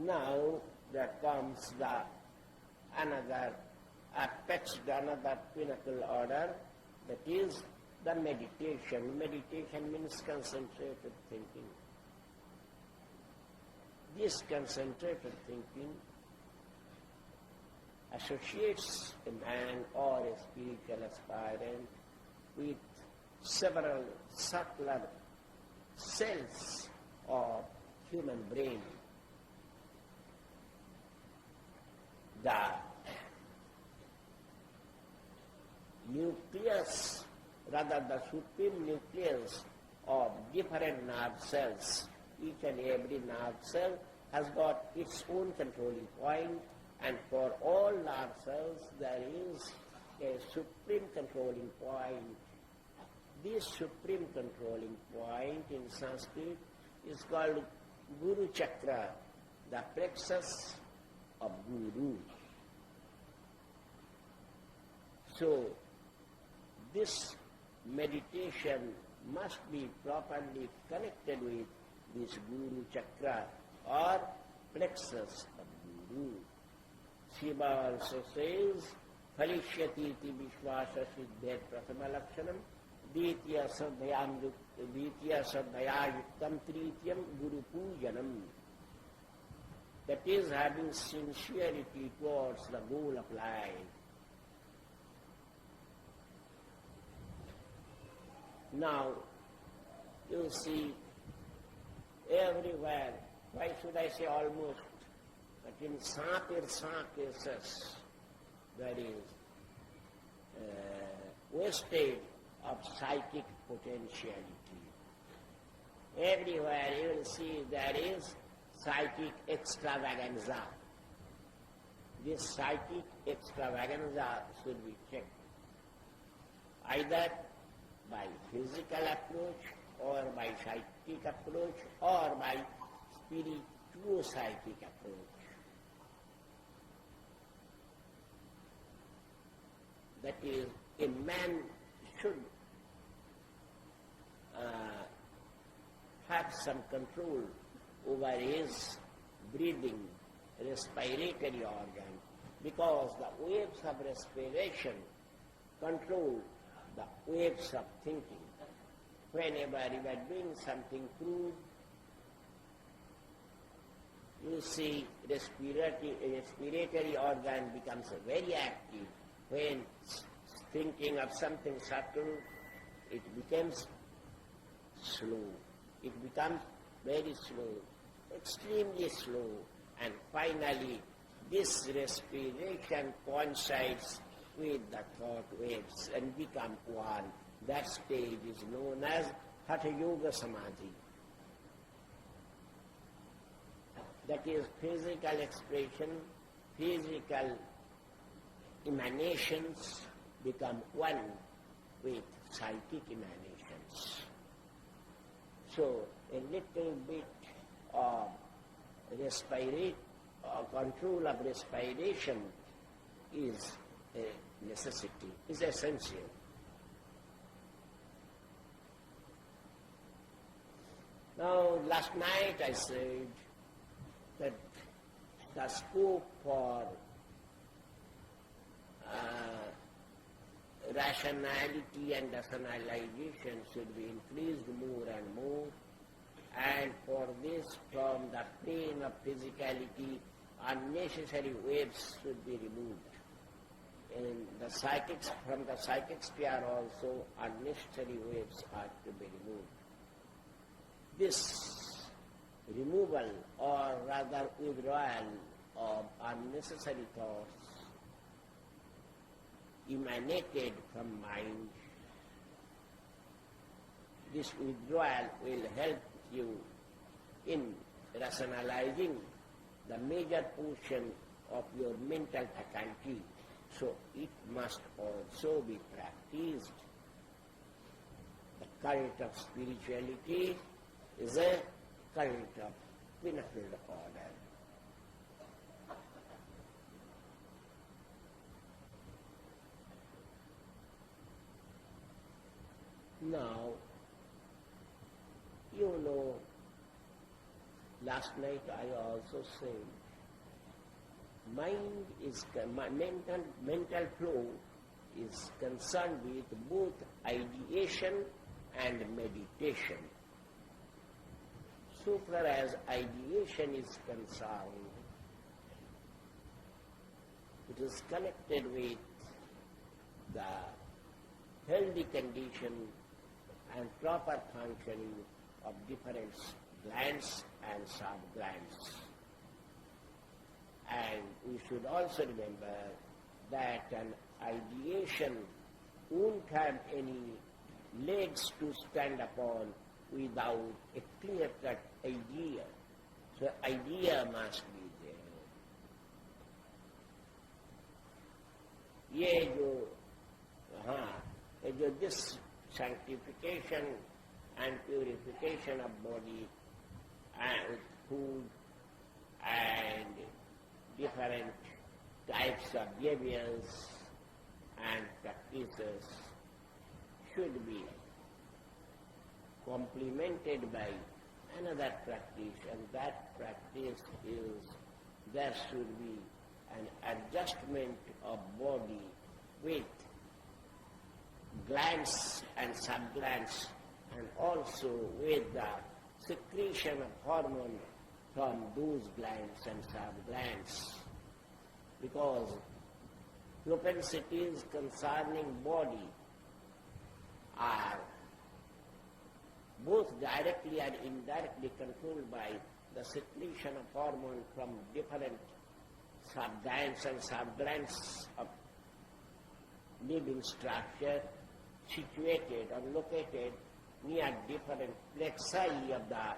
Now there comes another apex, another pinnacle order, that is the meditation. Meditation means concentrated thinking. This concentrated thinking associates a man or a spiritual aspirant with several subtler cells of human brain. The nucleus, rather the supreme nucleus of different nerve cells. Each and every nerve cell has got its own controlling point, and for all nerve cells there is a supreme controlling point. This supreme controlling point in Sanskrit is called Guru Chakra, the plexus of Guru. So this meditation must be properly connected with this Guru Chakra or plexus of Guru. Shiva also says, Palishyati iti vishvasa siddhet prathama lakshanam Ditya sadhaya yuktam trityam guru pujanam. That is having sincerity towards the goal of life. Now, you see, everywhere, why should I say almost, but in some cases, there is wastage of psychic potentiality. Everywhere you will see there is psychic extravaganza. This psychic extravaganza should be checked, either by physical approach or by psychic approach or by spiritual-psychic approach. That is, a man should have some control over his breathing, respiratory organ, because the waves of respiration control the waves of thinking. Whenever you are doing something crude, you see respiratory organ becomes very active. When thinking of something subtle, it becomes slow. It becomes very slow, extremely slow, and finally this respiration coincides with the thought waves and become one. That stage is known as Hatha Yoga Samadhi. That is physical expression, physical emanations become one with psychic emanations. So a little bit of control of respiration is a necessity, is essential. Now, last night I said that the scope for rationality and rationalization should be increased more and more, and for this, from the plane of physicality, unnecessary waves should be removed. In the psychics, from the psychic sphere also, unnecessary waves are to be removed. This removal, or rather withdrawal of unnecessary thoughts emanated from mind, this withdrawal will help you in rationalizing the major portion of your mental faculty. So it must also be practiced. The cult of spirituality is a cult of pinnacle order. Now, you know, last night I also said, mind is, mental flow is concerned with both ideation and meditation. So far as ideation is concerned, it is connected with the healthy condition and proper functioning of different glands and sub-glands. And we should also remember that an ideation won't have any legs to stand upon without a clear-cut idea. So idea must be there. ये जो this sanctification and purification of body and food and different types of behaviors and practices should be complemented by another practice, and that practice is there should be an adjustment of body with glands and subglands, and also with the secretion of hormone from those glands and subglands, because propensities concerning body are both directly and indirectly controlled by the secretion of hormone from different subglands and subglands of living structure situated or located near different plexi of the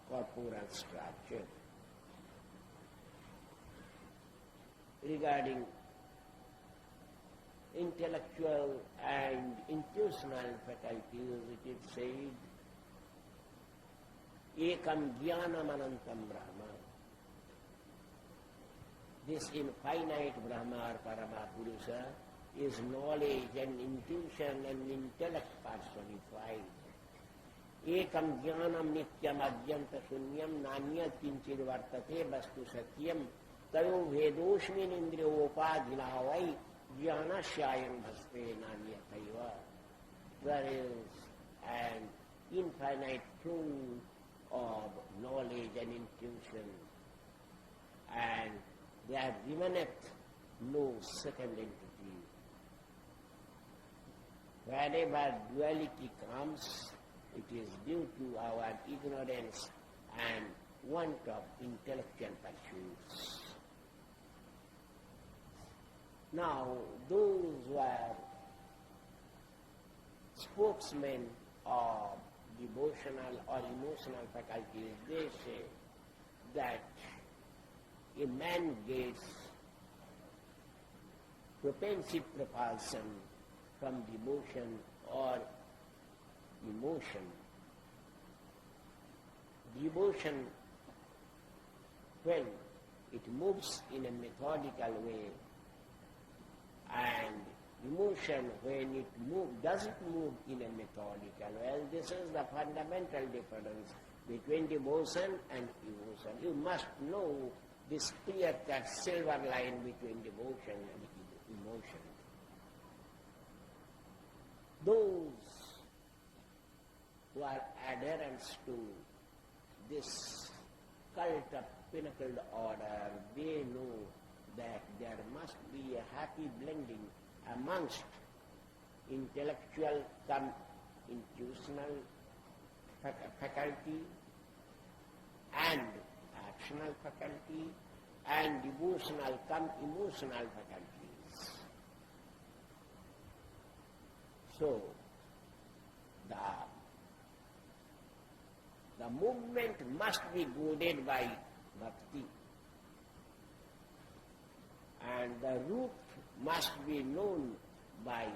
corporal structure. Regarding intellectual and intuitional faculties, it is said, ekam jnanam anantam brahma. This infinite Brahma or Paramapurusha is knowledge and intuition and intellect personified. Ekam jnanam nityam adyanta shunyam nanyat kinchid vartate vastu satyam tayo vedoshmin indriyopadhinavai jnana shayam bhaspe nanyataiva. There is an infinite flow of knowledge and intuition, and there remaineth no second entity. Wherever duality comes, it is due to our ignorance and want of intellectual pursuits. Now, those were spokesmen of devotional or emotional faculties. They say that a man gets propensive propulsion from devotion or emotion. Devotion, when it moves in a methodical way, and emotion, when it doesn't move in a methodical way. This is the fundamental difference between devotion and emotion. You must know this clear-cut silver line between devotion and emotion. Those who are adherents to this cult of pinnacled order, they know that there must be a happy blending amongst intellectual cum intuitional faculty and actional faculty and devotional cum emotional faculties. So, the movement must be guided by bhakti, and the root must be known by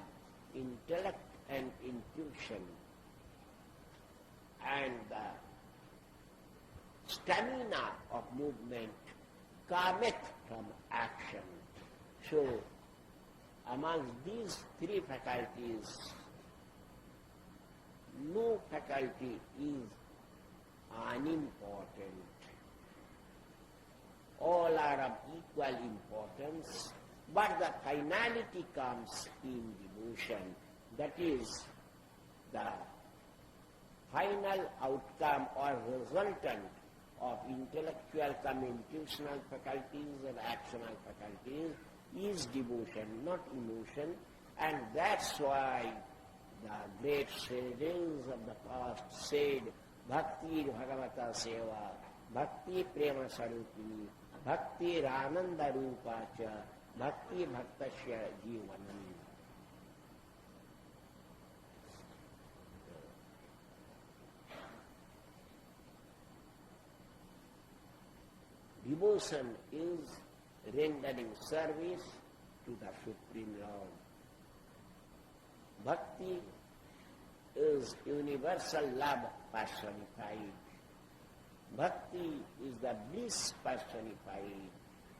intellect and intuition, and the stamina of movement cometh from action. So, amongst these three faculties, no faculty is unimportant. are of equal importance, but the finality comes in devotion. That is, the final outcome or resultant of intellectual cum intuitional faculties and actional faculties is devotion, not emotion, and that's why the great sages of the past said, Bhakti Bhagavata Seva, Bhakti Prema Sarupini, Bhakti Rananda Rupacha, Bhakti Bhaktasya Jivanam. Devotion is rendering service to the Supreme Lord. Bhakti is universal love personified. Bhakti is the bliss personified,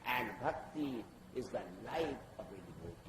and bhakti is the life of a devotee.